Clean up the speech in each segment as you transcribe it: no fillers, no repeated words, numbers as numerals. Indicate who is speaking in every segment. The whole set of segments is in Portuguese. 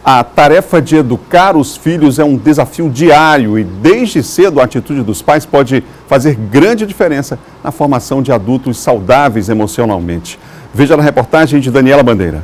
Speaker 1: A tarefa de educar os filhos é um desafio diário e, desde cedo, a atitude dos pais pode fazer grande diferença na formação de adultos saudáveis emocionalmente. Veja na reportagem de Daniela Bandeira.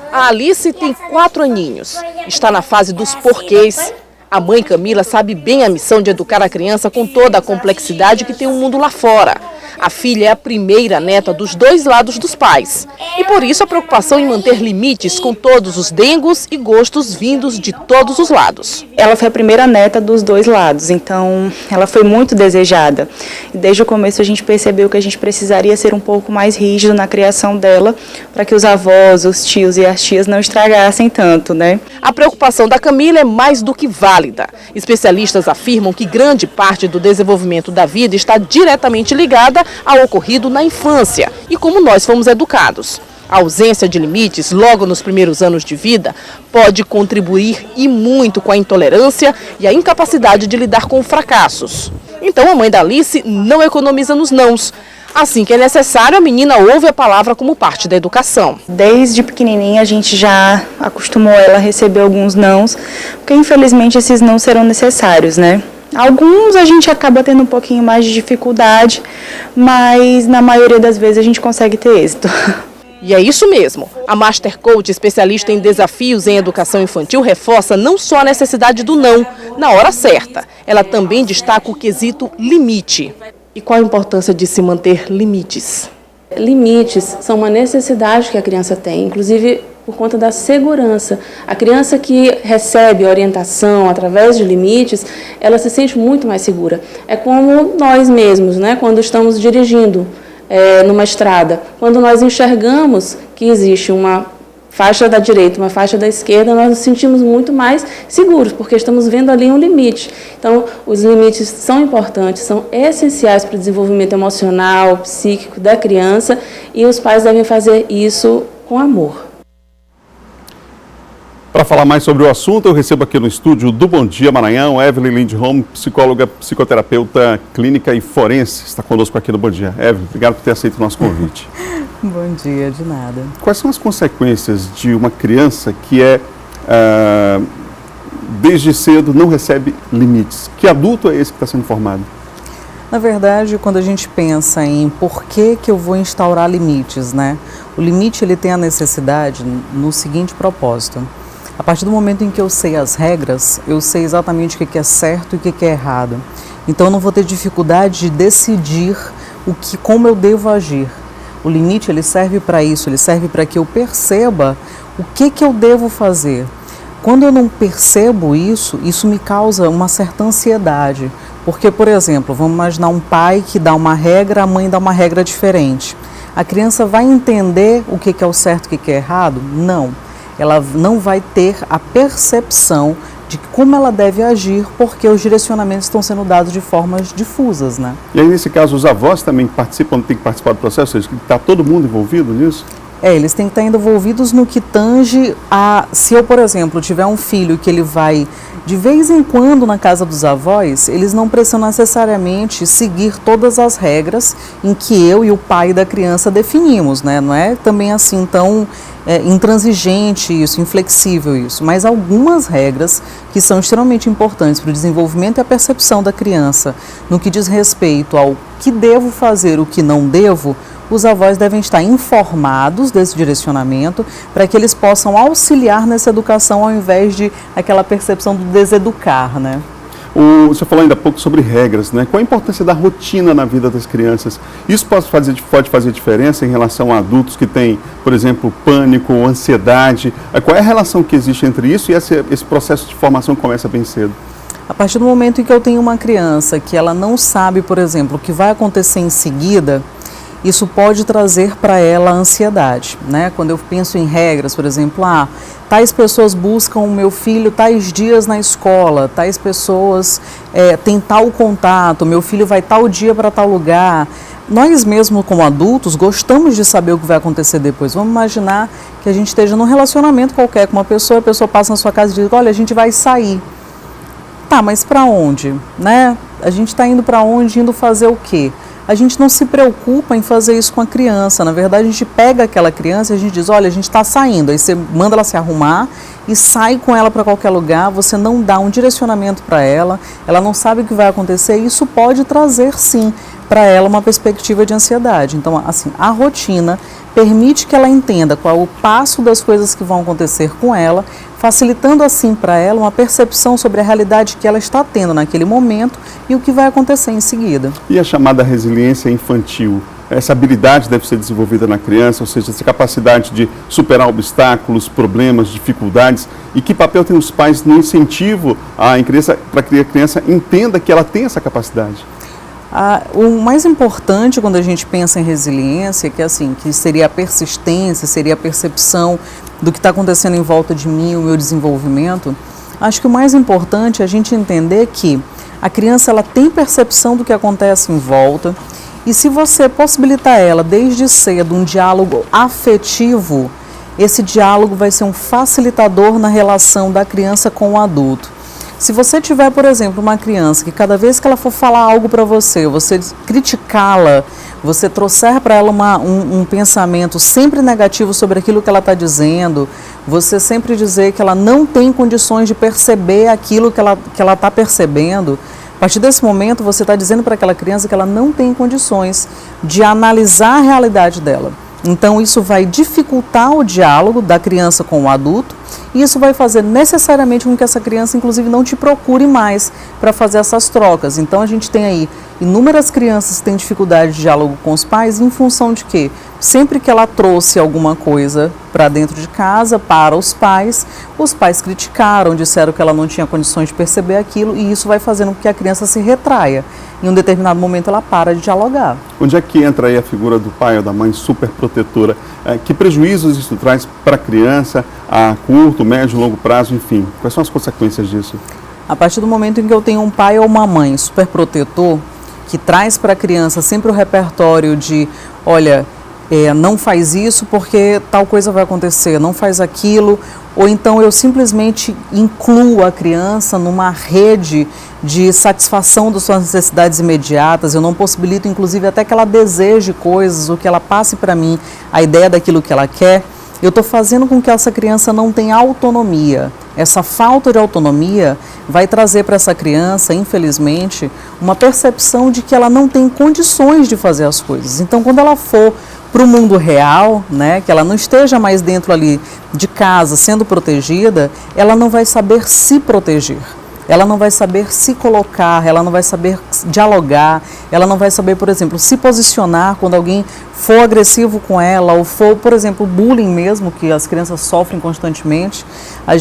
Speaker 2: A Alice tem 4 aninhos. Está na fase dos porquês. A mãe Camila sabe bem a missão de educar a criança com toda a complexidade que tem o mundo lá fora. A filha é a primeira neta dos 2 lados dos pais. E por isso a preocupação em manter limites com todos os dengos e gostos vindos de todos os lados.
Speaker 3: Ela foi a primeira neta dos 2 lados, então ela foi muito desejada. E desde o começo a gente percebeu que a gente precisaria ser um pouco mais rígido na criação dela, para que os avós, os tios e as tias não estragassem tanto, né?
Speaker 2: A preocupação da Camila é mais do que válida. Especialistas afirmam que grande parte do desenvolvimento da vida está diretamente ligada ao ocorrido na infância e como nós fomos educados. A ausência de limites logo nos primeiros anos de vida pode contribuir e muito com a intolerância e a incapacidade de lidar com fracassos. Então a mãe da Alice não economiza nos nãos. Assim que é necessário, a menina ouve a palavra como parte da educação.
Speaker 3: Desde pequenininha a gente já acostumou ela a receber alguns nãos, porque infelizmente esses não serão necessários, né? Alguns a gente acaba tendo um pouquinho mais de dificuldade, mas na maioria das vezes a gente consegue ter êxito.
Speaker 2: E é isso mesmo. A Master Coach, especialista em desafios em educação infantil, reforça não só a necessidade do não na hora certa. Ela também destaca o quesito limite. E qual a importância de se manter limites?
Speaker 4: Limites são uma necessidade que a criança tem, inclusive por conta da segurança. A criança que recebe orientação através de limites, ela se sente muito mais segura. É como nós mesmos, né? Quando estamos dirigindo numa estrada. Quando nós enxergamos que existe uma faixa da direita, uma faixa da esquerda, nós nos sentimos muito mais seguros, porque estamos vendo ali um limite. Então, os limites são importantes, são essenciais para o desenvolvimento emocional, psíquico da criança, e os pais devem fazer isso com amor.
Speaker 1: Para falar mais sobre o assunto, eu recebo aqui no estúdio do Bom Dia Maranhão, Evelyn Lindholm, psicóloga, psicoterapeuta clínica e forense. Está conosco aqui no Bom Dia. Evelyn, obrigado por ter aceito o nosso convite.
Speaker 5: Bom dia, de nada.
Speaker 1: Quais são as consequências de uma criança que desde cedo, não recebe limites? Que adulto é esse que está sendo formado?
Speaker 5: Na verdade, quando a gente pensa em por que eu vou instaurar limites, né? O limite ele tem a necessidade no seguinte propósito. A partir do momento em que eu sei as regras, eu sei exatamente o que é certo e o que é errado. Então eu não vou ter dificuldade de decidir como eu devo agir. O limite ele serve para isso, ele serve para que eu perceba o que eu devo fazer. Quando eu não percebo isso me causa uma certa ansiedade. Porque, por exemplo, vamos imaginar um pai que dá uma regra, a mãe dá uma regra diferente. A criança vai entender o que é o certo e o que é errado? Não. Ela não vai ter a percepção de como ela deve agir, porque os direcionamentos estão sendo dados de formas difusas, né?
Speaker 1: E aí, nesse caso, os avós também participam, têm que participar do processo? Ou seja, está todo mundo envolvido nisso?
Speaker 5: Eles têm que estar envolvidos no que tange a... Se eu, por exemplo, tiver um filho que ele vai de vez em quando na casa dos avós, eles não precisam necessariamente seguir todas as regras em que eu e o pai da criança definimos, né? Não é também assim tão intransigente isso, inflexível isso, mas algumas regras que são extremamente importantes para o desenvolvimento e a percepção da criança no que diz respeito ao que devo fazer, o que não devo. Os avós devem estar informados desse direcionamento para que eles possam auxiliar nessa educação ao invés de aquela percepção do deseducar, né?
Speaker 1: Você falou ainda há pouco sobre regras, né? Qual a importância da rotina na vida das crianças? Isso pode fazer diferença em relação a adultos que têm, por exemplo, pânico, ansiedade? Qual é a relação que existe entre isso e esse processo de formação que começa bem cedo?
Speaker 5: A partir do momento em que eu tenho uma criança que ela não sabe, por exemplo, o que vai acontecer em seguida, isso pode trazer para ela ansiedade, né? Quando eu penso em regras, por exemplo, tais pessoas buscam o meu filho tais dias na escola, tais pessoas têm tal contato, meu filho vai tal dia para tal lugar. Nós mesmos, como adultos, gostamos de saber o que vai acontecer depois. Vamos imaginar que a gente esteja num relacionamento qualquer com uma pessoa, a pessoa passa na sua casa e diz, olha, a gente vai sair. Tá, mas para onde, né? A gente está indo para onde, indo fazer o quê? a gente não se preocupa em fazer isso com a criança. Na verdade, a gente pega aquela criança e a gente diz, olha, a gente está saindo. Aí você manda ela se arrumar e sai com ela para qualquer lugar, você não dá um direcionamento para ela não sabe o que vai acontecer, e isso pode trazer, sim, para ela uma perspectiva de ansiedade. Então, assim, a rotina permite que ela entenda qual é o passo das coisas que vão acontecer com ela, facilitando assim para ela uma percepção sobre a realidade que ela está tendo naquele momento e o que vai acontecer em seguida.
Speaker 1: E a chamada resiliência infantil? Essa habilidade deve ser desenvolvida na criança, ou seja, essa capacidade de superar obstáculos, problemas, dificuldades. E que papel tem os pais no incentivo para que a criança entenda que ela tem essa capacidade?
Speaker 5: O mais importante quando a gente pensa em resiliência, que seria a persistência, seria a percepção do que está acontecendo em volta de mim, o meu desenvolvimento. Acho que o mais importante é a gente entender que a criança ela tem percepção do que acontece em volta, e se você possibilitar ela desde cedo um diálogo afetivo, esse diálogo vai ser um facilitador na relação da criança com o adulto. Se você tiver, por exemplo, uma criança que cada vez que ela for falar algo para você criticá-la, você trouxer para ela um pensamento sempre negativo sobre aquilo que ela está dizendo, você sempre dizer que ela não tem condições de perceber aquilo que ela está percebendo, a partir desse momento você está dizendo para aquela criança que ela não tem condições de analisar a realidade dela. Então isso vai dificultar o diálogo da criança com o adulto, e isso vai fazer necessariamente com que essa criança, inclusive, não te procure mais para fazer essas trocas. Então a gente tem aí inúmeras crianças que têm dificuldade de diálogo com os pais em função de quê? Sempre que ela trouxe alguma coisa para dentro de casa, para os pais criticaram, disseram que ela não tinha condições de perceber aquilo, e isso vai fazendo com que a criança se retraia. Em um determinado momento ela para de dialogar.
Speaker 1: Onde é que entra aí a figura do pai ou da mãe superprotetora? Que prejuízos isso traz para a criança a curto, médio, longo prazo, enfim? Quais são as consequências disso?
Speaker 5: A partir do momento em que eu tenho um pai ou uma mãe superprotetor, que traz para a criança sempre o repertório de, olha, não faz isso porque tal coisa vai acontecer, não faz aquilo, ou então eu simplesmente incluo a criança numa rede de satisfação das suas necessidades imediatas, eu não possibilito inclusive até que ela deseje coisas, ou que ela passe para mim a ideia daquilo que ela quer, eu estou fazendo com que essa criança não tenha autonomia. Essa falta de autonomia vai trazer para essa criança, infelizmente, uma percepção de que ela não tem condições de fazer as coisas. Então, quando ela for para o mundo real, né, que ela não esteja mais dentro ali de casa, sendo protegida, ela não vai saber se proteger. Ela não vai saber se colocar, ela não vai saber dialogar, ela não vai saber, por exemplo, se posicionar quando alguém for agressivo com ela, ou for, por exemplo, bullying mesmo, que as crianças sofrem constantemente,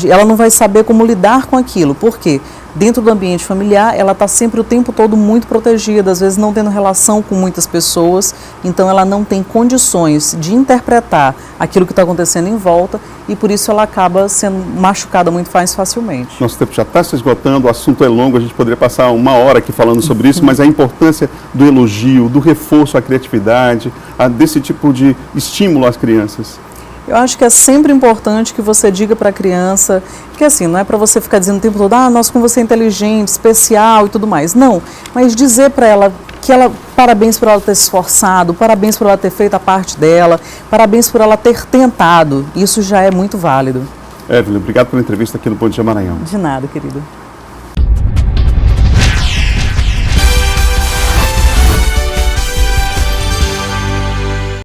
Speaker 5: ela não vai saber como lidar com aquilo. Por quê? Dentro do ambiente familiar, ela está sempre o tempo todo muito protegida, às vezes não tendo relação com muitas pessoas, então ela não tem condições de interpretar aquilo que está acontecendo em volta, e por isso ela acaba sendo machucada muito mais facilmente.
Speaker 1: Nosso tempo já está se esgotando, o assunto é longo, a gente poderia passar uma hora aqui falando sobre isso, mas a importância do elogio, do reforço à criatividade, desse tipo de estímulo às crianças.
Speaker 5: Eu acho que é sempre importante que você diga para a criança, que assim, não é para você ficar dizendo o tempo todo, nossa, como você é inteligente, especial e tudo mais. Não, mas dizer para ela que parabéns por ela ter se esforçado, parabéns por ela ter feito a parte dela, parabéns por ela ter tentado. Isso já é muito válido.
Speaker 1: Evelyn, obrigado pela entrevista aqui no Bom Dia Maranhão.
Speaker 5: De nada, querido.